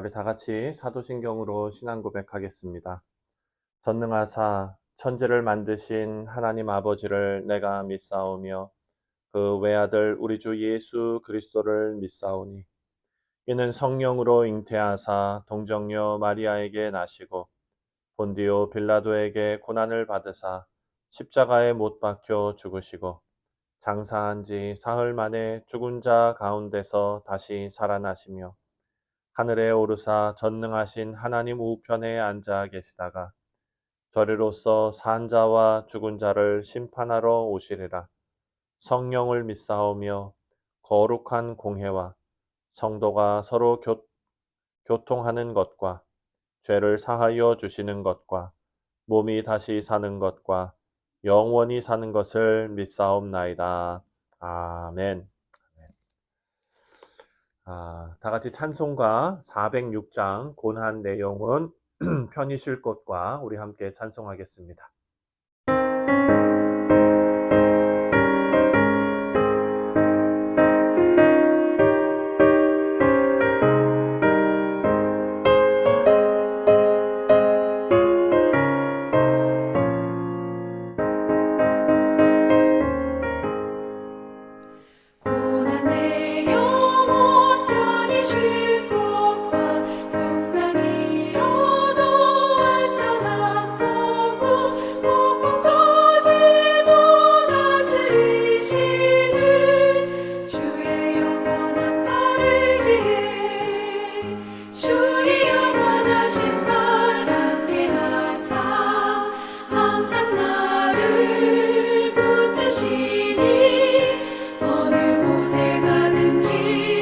우리 다 같이 사도신경으로 신앙 고백하겠습니다. 전능하사 천지를 만드신 하나님 아버지를 내가 믿사오며 그 외아들 우리 주 예수 그리스도를 믿사오니 이는 성령으로 잉태하사 동정녀 마리아에게 나시고 본디오 빌라도에게 고난을 받으사 십자가에 못 박혀 죽으시고 장사한 지 사흘 만에 죽은 자 가운데서 다시 살아나시며 하늘에 오르사 전능하신 하나님 우편에 앉아 계시다가 저리로서 산 자와 죽은 자를 심판하러 오시리라. 성령을 믿사오며 거룩한 공회와 성도가 서로 교통하는 것과 죄를 사하여 주시는 것과 몸이 다시 사는 것과 영원히 사는 것을 믿사옵나이다. 아멘. 다 같이 찬송가 406장 고난 내용은 편히 쉴 곳과 우리 함께 찬송하겠습니다. 고난 내 영혼 편히 쉴 곳과 풍랑이 이뤄도 완전한 보고 폭풍까지도 다스리시는 주의 영원한 팔을 지혜 주의 영원하신 발 함께 하사 항상 나를 붙드시니 어느 곳에 가든지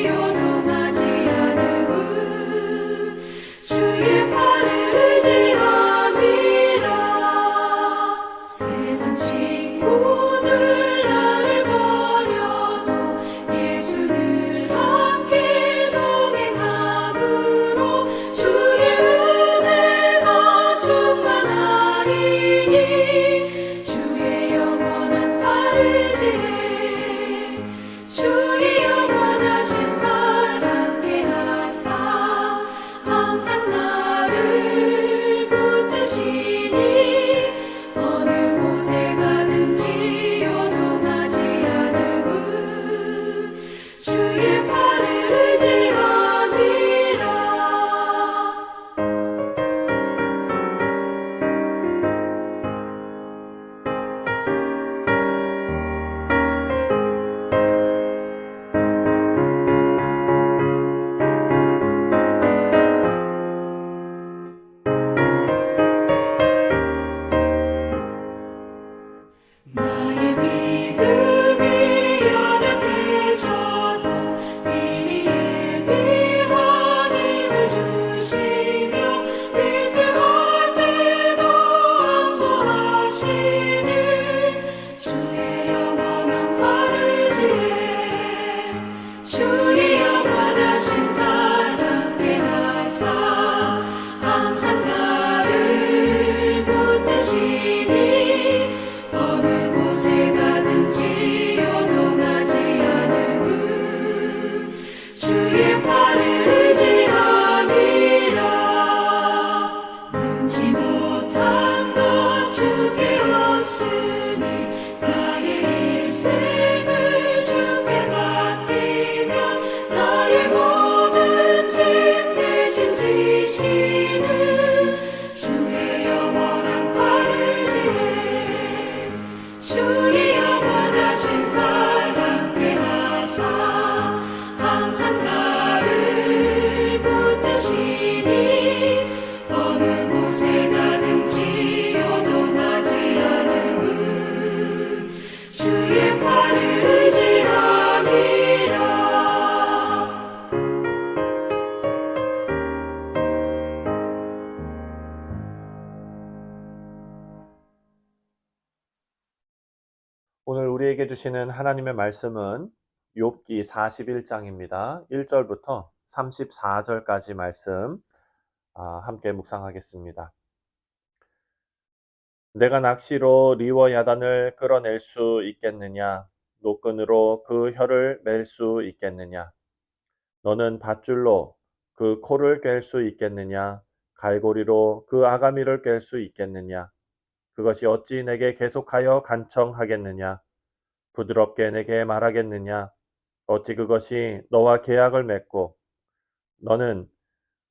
요동하지 않음은 주의 팔을 의지함이라. 세상 친구들 나를 버려도 예수는 함께 동행함으로 주의 은혜가 충만하리니 주의 영원한 팔을 지혜 주의 영원하신 발 함께 하사 항상 나를 붙드시니 어느 곳에 가든지 요동하지 않음은 주의 팔을 의지함이라. 나의 믿음이 연약해져도 미리 예비한 힘을 주시며 위태할 때도 안보하시는 주의 영원한 팔을 지혜 주의 영원하신 발 함께 하사 항상 나를 붙드시니 어느 곳에 가든지 요동하지 않음은 주의 팔을 의지함이라. 능지 못한 것 주께 없으니 나의 일생을 주께 맡기며 나의 모든 짐 대신 지시는 주의 영원한 팔을 지혜 주의 영원하신 발 함께 하사 항상 나를 붙드시니 어느 곳에 가든지 요동하지 않음은 주의 팔을 의지함이라. 오늘 우리에게 주시는 하나님의 말씀은 욥기 41장입니다. 1절부터 34절까지 말씀 함께 묵상하겠습니다. 내가 낚시로 리워 야단을 끌어낼 수 있겠느냐? 노끈으로 그 혀를 맬 수 있겠느냐? 너는 밧줄로 그 코를 깰 수 있겠느냐? 갈고리로 그 아가미를 깰 수 있겠느냐? 그것이 어찌 내게 계속하여 간청하겠느냐? 부드럽게 내게 말하겠느냐? 어찌 그것이 너와 계약을 맺고 너는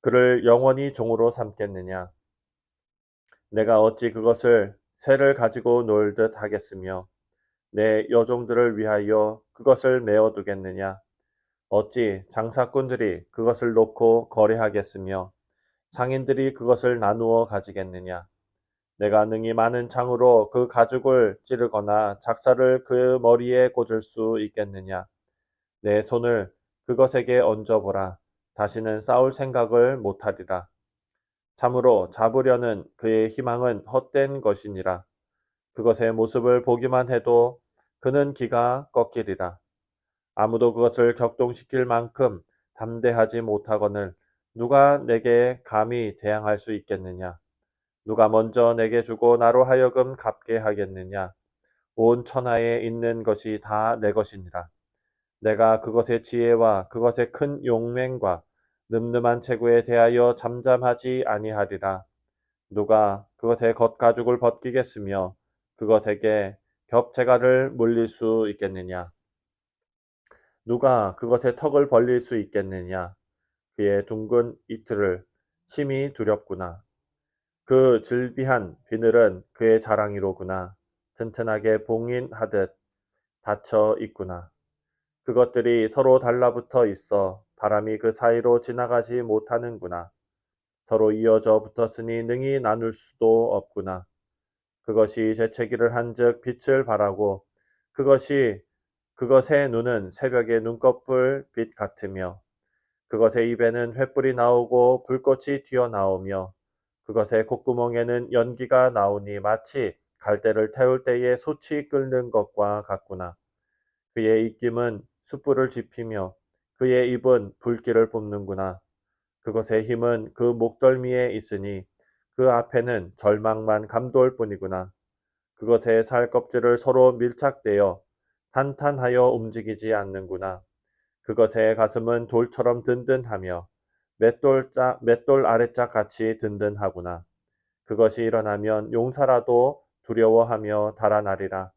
그를 영원히 종으로 삼겠느냐? 내가 어찌 그것을 새를 가지고 놀듯 하겠으며 내 여종들을 위하여 그것을 메어두겠느냐? 어찌 장사꾼들이 그것을 놓고 거래하겠으며 상인들이 그것을 나누어 가지겠느냐? 내가 능히 많은 창으로 그 가죽을 찌르거나 작사를 그 머리에 꽂을 수 있겠느냐? 내 손을 그것에게 얹어보라. 다시는 싸울 생각을 못하리라. 참으로 잡으려는 그의 희망은 헛된 것이니라. 그것의 모습을 보기만 해도 그는 기가 꺾이리라. 아무도 그것을 격동시킬 만큼 담대하지 못하거늘 누가 내게 감히 대항할 수 있겠느냐? 누가 먼저 내게 주고 나로 하여금 갚게 하겠느냐? 온 천하에 있는 것이 다 내 것이니라. 내가 그것의 지혜와 그것의 큰 용맹과 늠름한 체구에 대하여 잠잠하지 아니하리라. 누가 그것의 겉가죽을 벗기겠으며 그것에게 겹체가를 물릴 수 있겠느냐? 누가 그것의 턱을 벌릴 수 있겠느냐? 그의 둥근 이틀을 심히 두렵구나. 그 질비한 비늘은 그의 자랑이로구나. 튼튼하게 봉인하듯 닫혀 있구나. 그것들이 서로 달라붙어 있어 바람이 그 사이로 지나가지 못하는구나. 서로 이어져 붙었으니 능히 나눌 수도 없구나. 그것이 재채기를 한즉 빛을 발하고 그것의 눈은 새벽의 눈꺼풀 빛 같으며 그것의 입에는 횃불이 나오고 불꽃이 튀어나오며 그것의 콧구멍에는 연기가 나오니 마치 갈대를 태울 때에 솥이 끓는 것과 같구나. 그의 입김은 숯불을 지피며 그의 입은 불길을 뿜는구나. 그것의 힘은 그 목덜미에 있으니 그 앞에는 절망만 감돌 뿐이구나. 그것의 살 껍질을 서로 밀착되어 탄탄하여 움직이지 않는구나. 그것의 가슴은 돌처럼 든든하며 맷돌 아래짝 같이 든든하구나. 그것이 일어나면 용사라도 두려워하며 달아나리라.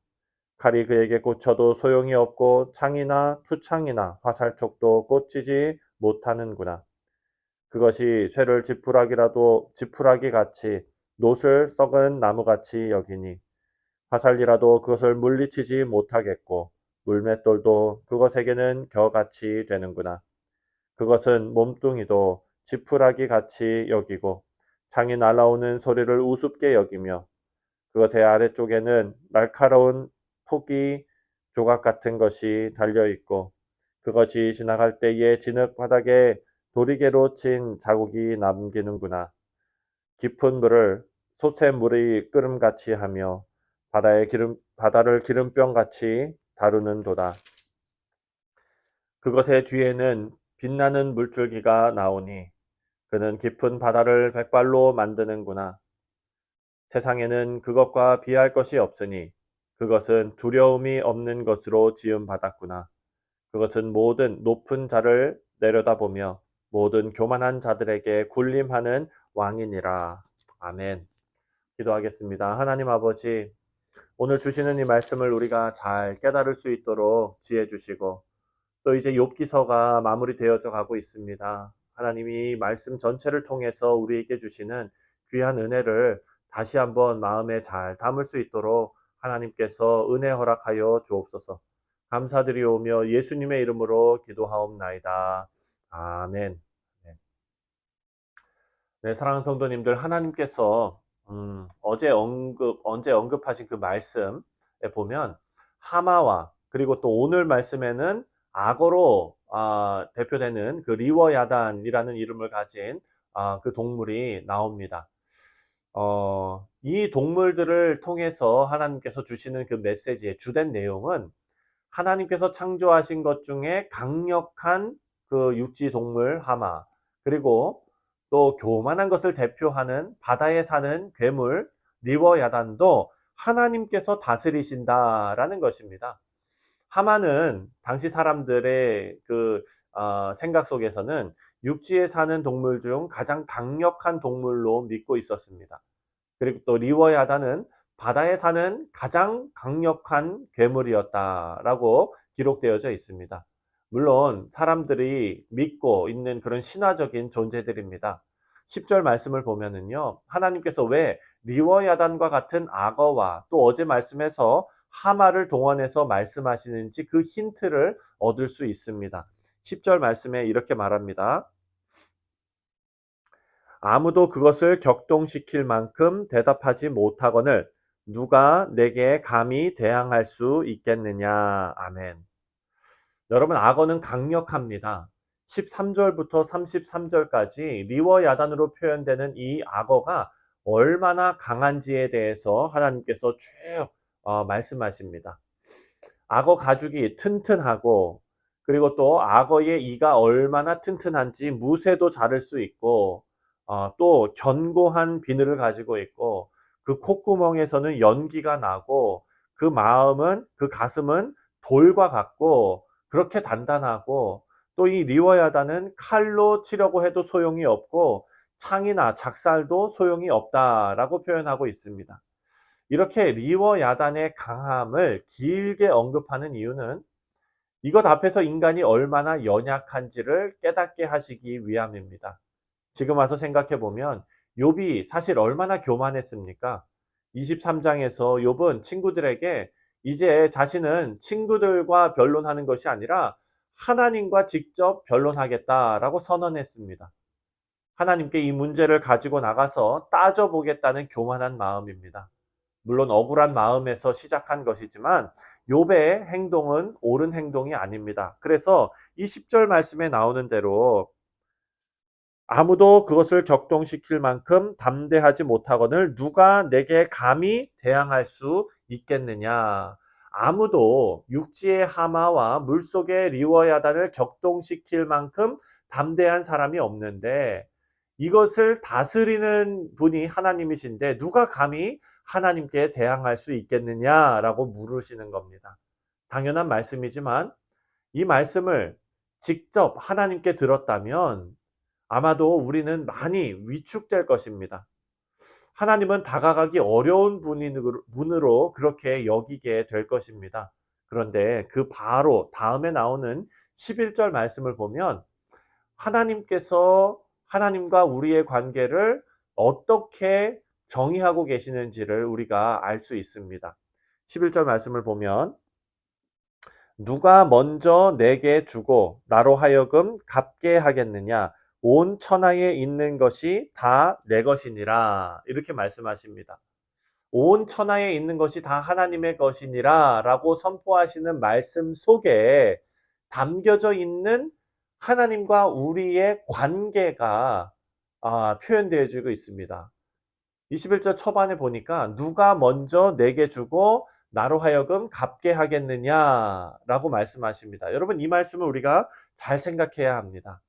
칼이 그에게 꽂혀도 소용이 없고 창이나 투창이나 화살촉도 꽂히지 못하는구나. 그것이 쇠를 지푸라기 같이 놋을 썩은 나무같이 여기니 화살이라도 그것을 물리치지 못하겠고 물맷돌도 그것에게는 겨같이 되는구나. 그것은 몸뚱이도 지푸라기 같이 여기고 창이 날아오는 소리를 우습게 여기며 그것의 아래쪽에는 날카로운 토기 조각 같은 것이 달려 있고 그것이 지나갈 때에 진흙 바닥에 도리개로 친 자국이 남기는구나. 깊은 물을 솥의 끓음같이 하며 바다를 기름병같이 다루는도다. 그것의 뒤에는 빛나는 물줄기가 나오니 그는 깊은 바다를 백발로 만드는구나. 세상에는 그것과 비할 것이 없으니 그것은 두려움이 없는 것으로 지음받았구나. 그것은 모든 높은 자를 내려다보며 모든 교만한 자들에게 군림하는 왕이니라. 아멘. 기도하겠습니다. 하나님 아버지, 오늘 주시는 이 말씀을 우리가 잘 깨달을 수 있도록 지혜 주시고 또 이제 욥기서가 마무리되어져 가고 있습니다. 하나님이 말씀 전체를 통해서 우리에게 주시는 귀한 은혜를 다시 한번 마음에 잘 담을 수 있도록 하나님께서 은혜 허락하여 주옵소서. 감사드리오며 예수님의 이름으로 기도하옵나이다. 아멘. 네, 사랑하는 성도님들, 하나님께서 언제 언급하신 그 말씀에 보면 하마와 그리고 또 오늘 말씀에는 악어로 대표되는 그 리워야단이라는 이름을 가진 그 동물이 나옵니다. 이 동물들을 통해서 하나님께서 주시는 그 메시지의 주된 내용은 하나님께서 창조하신 것 중에 강력한 그 육지 동물 하마, 그리고 또 교만한 것을 대표하는 바다에 사는 괴물 리워야단도 하나님께서 다스리신다라는 것입니다. 하마는 당시 사람들의 생각 속에서는 육지에 사는 동물 중 가장 강력한 동물로 믿고 있었습니다. 그리고 또 리워야단은 바다에 사는 가장 강력한 괴물이었다라고 기록되어져 있습니다. 물론 사람들이 믿고 있는 그런 신화적인 존재들입니다. 10절 말씀을 보면은요, 하나님께서 왜 리워야단과 같은 악어와 또 어제 말씀에서 하마를 동원해서 말씀하시는지 그 힌트를 얻을 수 있습니다. 10절 말씀에 이렇게 말합니다. 아무도 그것을 격동시킬 만큼 대답하지 못하거늘 누가 내게 감히 대항할 수 있겠느냐. 아멘. 여러분, 악어는 강력합니다. 13절부터 33절까지 리워야단으로 표현되는 이 악어가 얼마나 강한지에 대해서 하나님께서 쭉 말씀하십니다. 악어 가죽이 튼튼하고, 그리고 또 악어의 이가 얼마나 튼튼한지 무쇠도 자를 수 있고, 또 견고한 비늘을 가지고 있고, 그 콧구멍에서는 연기가 나고, 그 가슴은 돌과 같고 그렇게 단단하고, 또 이 리워야단은 칼로 치려고 해도 소용이 없고 창이나 작살도 소용이 없다라고 표현하고 있습니다. 이렇게 리워야단의 강함을 길게 언급하는 이유는 이것 앞에서 인간이 얼마나 연약한지를 깨닫게 하시기 위함입니다. 지금 와서 생각해 보면 욥이 사실 얼마나 교만했습니까? 23장에서 욥은 친구들에게 이제 자신은 친구들과 변론하는 것이 아니라 하나님과 직접 변론하겠다라고 선언했습니다. 하나님께 이 문제를 가지고 나가서 따져보겠다는 교만한 마음입니다. 물론 억울한 마음에서 시작한 것이지만 욥의 행동은 옳은 행동이 아닙니다. 그래서 이 10절 말씀에 나오는 대로 아무도 그것을 격동시킬 만큼 담대하지 못하거늘 누가 내게 감히 대항할 수 있겠느냐. 아무도 육지의 하마와 물속의 리워야단을 격동시킬 만큼 담대한 사람이 없는데 이것을 다스리는 분이 하나님이신데 누가 감히 하나님께 대항할 수 있겠느냐라고 물으시는 겁니다. 당연한 말씀이지만 이 말씀을 직접 하나님께 들었다면 아마도 우리는 많이 위축될 것입니다. 하나님은 다가가기 어려운 분으로 그렇게 여기게 될 것입니다. 그런데 그 바로 다음에 나오는 11절 말씀을 보면 하나님과 우리의 관계를 어떻게 정의하고 계시는지를 우리가 알 수 있습니다. 11절 말씀을 보면 누가 먼저 내게 주고 나로 하여금 갚게 하겠느냐. 온 천하에 있는 것이 다 내 것이니라. 이렇게 말씀하십니다. 온 천하에 있는 것이 다 하나님의 것이니라 라고 선포하시는 말씀 속에 담겨져 있는 하나님과 우리의 관계가 표현되어지고 있습니다. 21절 초반에 보니까 누가 먼저 내게 주고 나로 하여금 갚게 하겠느냐라고 말씀하십니다. 여러분, 이 말씀을 우리가 잘 생각해야 합니다.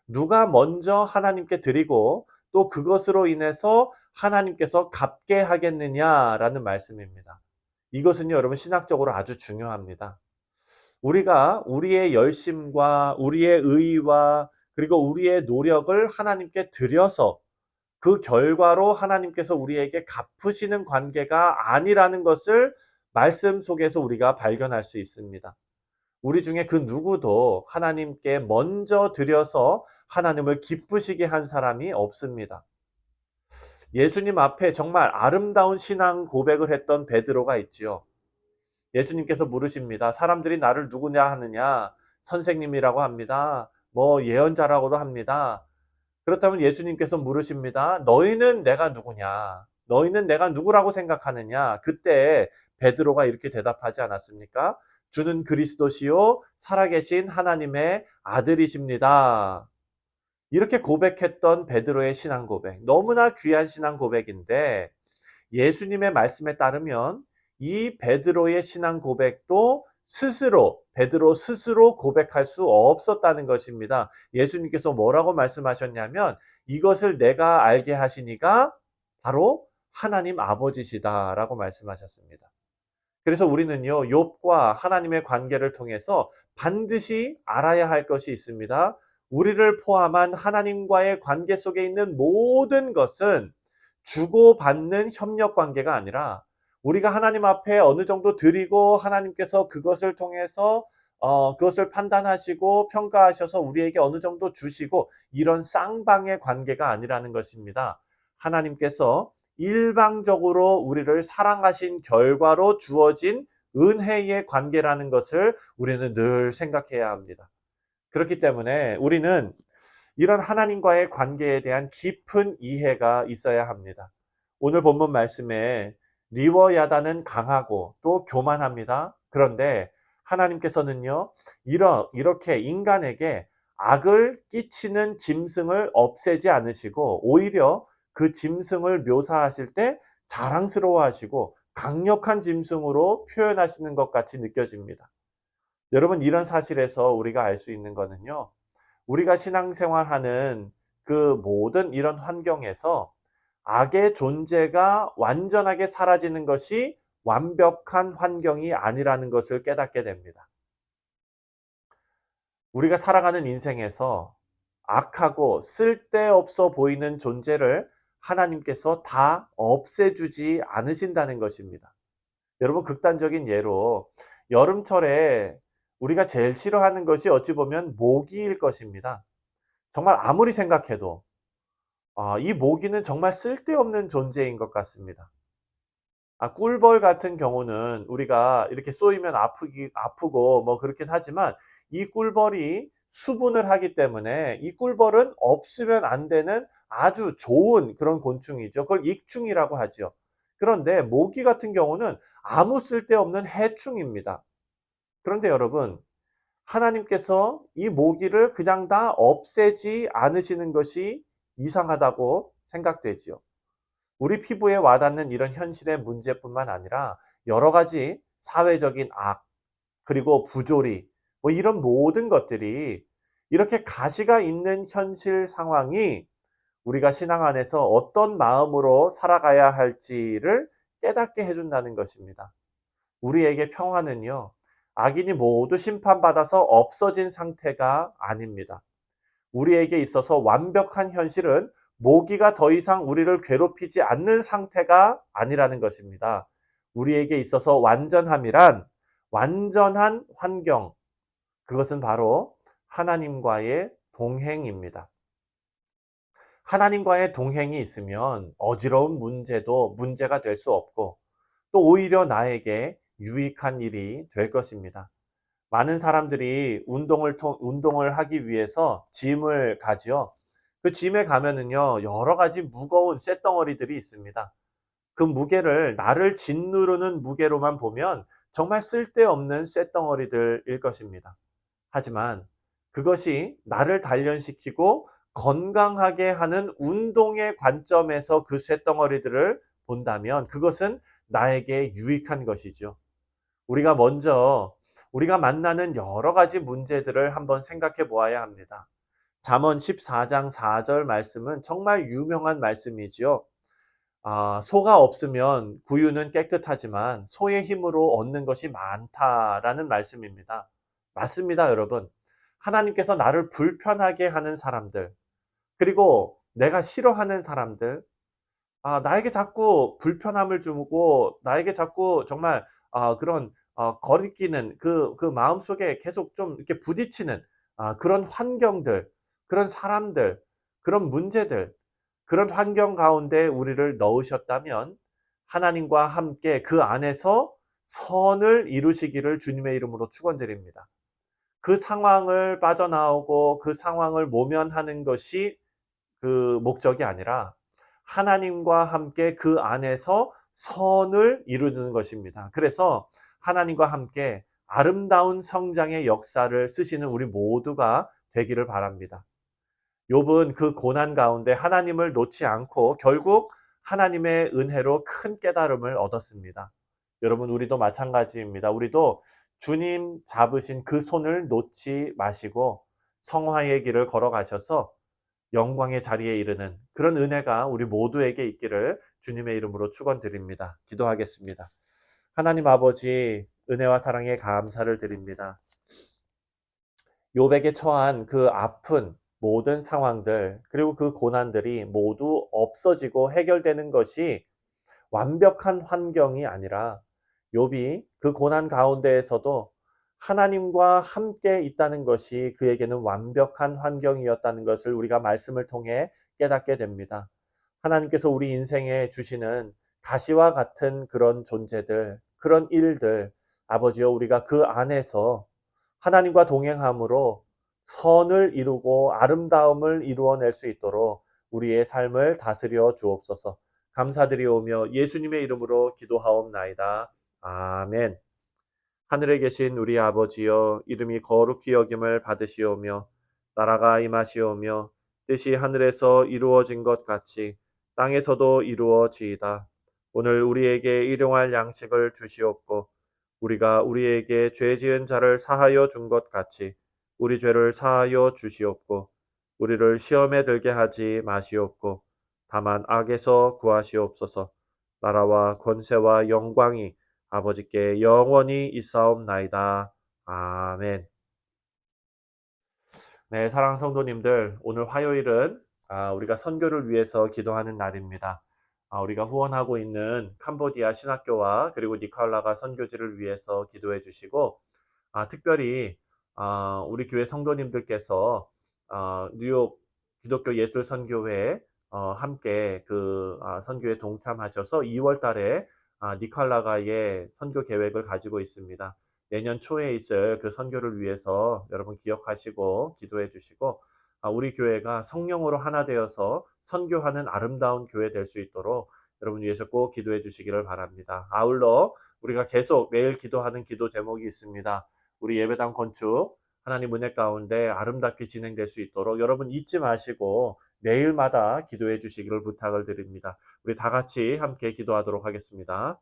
누가 먼저 하나님께 드리고 또 그것으로 인해서 하나님께서 갚게 하겠느냐라는 말씀입니다. 이것은요, 여러분, 신학적으로 아주 중요합니다. 우리가 우리의 열심과 우리의 의와 그리고 우리의 노력을 하나님께 드려서 그 결과로 하나님께서 우리에게 갚으시는 관계가 아니라는 것을 말씀 속에서 우리가 발견할 수 있습니다. 우리 중에 그 누구도 하나님께 먼저 드려서 하나님을 기쁘시게 한 사람이 없습니다. 예수님 앞에 정말 아름다운 신앙 고백을 했던 베드로가 있지요. 예수님께서 물으십니다. 사람들이 나를 누구냐 하느냐? 선생님이라고 합니다. 예언자라고도 합니다. 그렇다면 예수님께서 물으십니다. 너희는 내가 누구냐? 너희는 내가 누구라고 생각하느냐? 그때 베드로가 이렇게 대답하지 않았습니까? 주는 그리스도시요 살아계신 하나님의 아들이십니다. 이렇게 고백했던 베드로의 신앙 고백, 너무나 귀한 신앙 고백인데 예수님의 말씀에 따르면 이 베드로의 신앙 고백도 베드로 스스로 고백할 수 없었다는 것입니다. 예수님께서 뭐라고 말씀하셨냐면 이것을 내가 알게 하시니가 바로 하나님 아버지시다라고 말씀하셨습니다. 그래서 우리는요, 욥과 하나님의 관계를 통해서 반드시 알아야 할 것이 있습니다. 우리를 포함한 하나님과의 관계 속에 있는 모든 것은 주고받는 협력 관계가 아니라 우리가 하나님 앞에 어느 정도 드리고 하나님께서 그것을 통해서 그것을 판단하시고 평가하셔서 우리에게 어느 정도 주시고 이런 쌍방의 관계가 아니라는 것입니다. 하나님께서 일방적으로 우리를 사랑하신 결과로 주어진 은혜의 관계라는 것을 우리는 늘 생각해야 합니다. 그렇기 때문에 우리는 이런 하나님과의 관계에 대한 깊은 이해가 있어야 합니다. 오늘 본문 말씀에 리워야다는 강하고 또 교만합니다. 그런데 하나님께서는요, 이렇게 인간에게 악을 끼치는 짐승을 없애지 않으시고 오히려 그 짐승을 묘사하실 때 자랑스러워 하시고 강력한 짐승으로 표현하시는 것 같이 느껴집니다. 여러분, 이런 사실에서 우리가 알 수 있는 거는요, 우리가 신앙생활하는 그 모든 이런 환경에서 악의 존재가 완전하게 사라지는 것이 완벽한 환경이 아니라는 것을 깨닫게 됩니다. 우리가 살아가는 인생에서 악하고 쓸데없어 보이는 존재를 하나님께서 다 없애주지 않으신다는 것입니다. 여러분, 극단적인 예로 여름철에 우리가 제일 싫어하는 것이 어찌 보면 모기일 것입니다. 정말 아무리 생각해도 이 모기는 정말 쓸데없는 존재인 것 같습니다. 꿀벌 같은 경우는 우리가 이렇게 쏘이면 아프고 뭐 그렇긴 하지만 이 꿀벌이 수분을 하기 때문에 이 꿀벌은 없으면 안 되는 아주 좋은 그런 곤충이죠. 그걸 익충이라고 하죠. 그런데 모기 같은 경우는 아무 쓸데없는 해충입니다. 그런데 여러분, 하나님께서 이 모기를 그냥 다 없애지 않으시는 것이 이상하다고 생각되지요. 우리 피부에 와닿는 이런 현실의 문제뿐만 아니라 여러 가지 사회적인 악, 그리고 부조리, 뭐 이런 모든 것들이 이렇게 가시가 있는 현실 상황이 우리가 신앙 안에서 어떤 마음으로 살아가야 할지를 깨닫게 해준다는 것입니다. 우리에게 평화는요, 악인이 모두 심판받아서 없어진 상태가 아닙니다. 우리에게 있어서 완벽한 현실은 모기가 더 이상 우리를 괴롭히지 않는 상태가 아니라는 것입니다. 우리에게 있어서 완전함이란 완전한 환경, 그것은 바로 하나님과의 동행입니다. 하나님과의 동행이 있으면 어지러운 문제도 문제가 될 수 없고 또 오히려 나에게 유익한 일이 될 것입니다. 많은 사람들이 운동을 하기 위해서 짐을 가지요. 그 짐에 가면은요, 여러 가지 무거운 쇳덩어리들이 있습니다. 그 무게를 나를 짓누르는 무게로만 보면 정말 쓸데없는 쇳덩어리들일 것입니다. 하지만 그것이 나를 단련시키고 건강하게 하는 운동의 관점에서 그 쇳덩어리들을 본다면 그것은 나에게 유익한 것이죠. 우리가 먼저 우리가 만나는 여러 가지 문제들을 한번 생각해 보아야 합니다. 잠언 14장 4절 말씀은 정말 유명한 말씀이지요. 소가 없으면 구유는 깨끗하지만 소의 힘으로 얻는 것이 많다라는 말씀입니다. 맞습니다, 여러분. 하나님께서 나를 불편하게 하는 사람들, 그리고 내가 싫어하는 사람들, 나에게 자꾸 불편함을 주고 나에게 자꾸 정말 그런 거리끼는 그 마음속에 계속 좀 이렇게 부딪히는 그런 환경들, 그런 사람들, 그런 문제들, 그런 환경 가운데 우리를 넣으셨다면 하나님과 함께 그 안에서 선을 이루시기를 주님의 이름으로 축원드립니다. 그 상황을 빠져나오고 그 상황을 모면하는 것이 그 목적이 아니라 하나님과 함께 그 안에서 선을 이루는 것입니다. 그래서 하나님과 함께 아름다운 성장의 역사를 쓰시는 우리 모두가 되기를 바랍니다. 욥은 그 고난 가운데 하나님을 놓지 않고 결국 하나님의 은혜로 큰 깨달음을 얻었습니다. 여러분, 우리도 마찬가지입니다. 우리도 주님 잡으신 그 손을 놓지 마시고 성화의 길을 걸어가셔서 영광의 자리에 이르는 그런 은혜가 우리 모두에게 있기를 주님의 이름으로 축원드립니다. 기도하겠습니다. 하나님 아버지, 은혜와 사랑에 감사를 드립니다. 욥에게 처한 그 아픈 모든 상황들, 그리고 그 고난들이 모두 없어지고 해결되는 것이 완벽한 환경이 아니라 욥이 그 고난 가운데에서도 하나님과 함께 있다는 것이 그에게는 완벽한 환경이었다는 것을 우리가 말씀을 통해 깨닫게 됩니다. 하나님께서 우리 인생에 주시는 가시와 같은 그런 존재들, 그런 일들, 아버지여 우리가 그 안에서 하나님과 동행함으로 선을 이루고 아름다움을 이루어낼 수 있도록 우리의 삶을 다스려 주옵소서. 감사드리오며 예수님의 이름으로 기도하옵나이다. 아멘. 하늘에 계신 우리 아버지여, 이름이 거룩히 여김을 받으시오며 나라가 임하시오며 뜻이 하늘에서 이루어진 것 같이 땅에서도 이루어지이다. 오늘 우리에게 일용할 양식을 주시옵고 우리가 우리에게 죄 지은 자를 사하여 준 것 같이 우리 죄를 사하여 주시옵고 우리를 시험에 들게 하지 마시옵고 다만 악에서 구하시옵소서. 나라와 권세와 영광이 아버지께 영원히 있사옵나이다. 아멘. 네, 사랑하는 성도님들, 오늘 화요일은 우리가 선교를 위해서 기도하는 날입니다. 우리가 후원하고 있는 캄보디아 신학교와 그리고 니카울라가 선교지를 위해서 기도해 주시고, 특별히 우리 교회 성도님들께서 뉴욕 기독교 예술 선교회에 함께 그 선교에 동참하셔서 2월 달에 니칼라가의 선교 계획을 가지고 있습니다. 내년 초에 있을 그 선교를 위해서 여러분 기억하시고 기도해 주시고 우리 교회가 성령으로 하나 되어서 선교하는 아름다운 교회 될 수 있도록 여러분 위해서 꼭 기도해 주시기를 바랍니다. 아울러 우리가 계속 매일 기도하는 기도 제목이 있습니다. 우리 예배당 건축 하나님 은혜 가운데 아름답게 진행될 수 있도록 여러분 잊지 마시고 매일마다 기도해 주시기를 부탁을 드립니다. 우리 다 같이 함께 기도하도록 하겠습니다.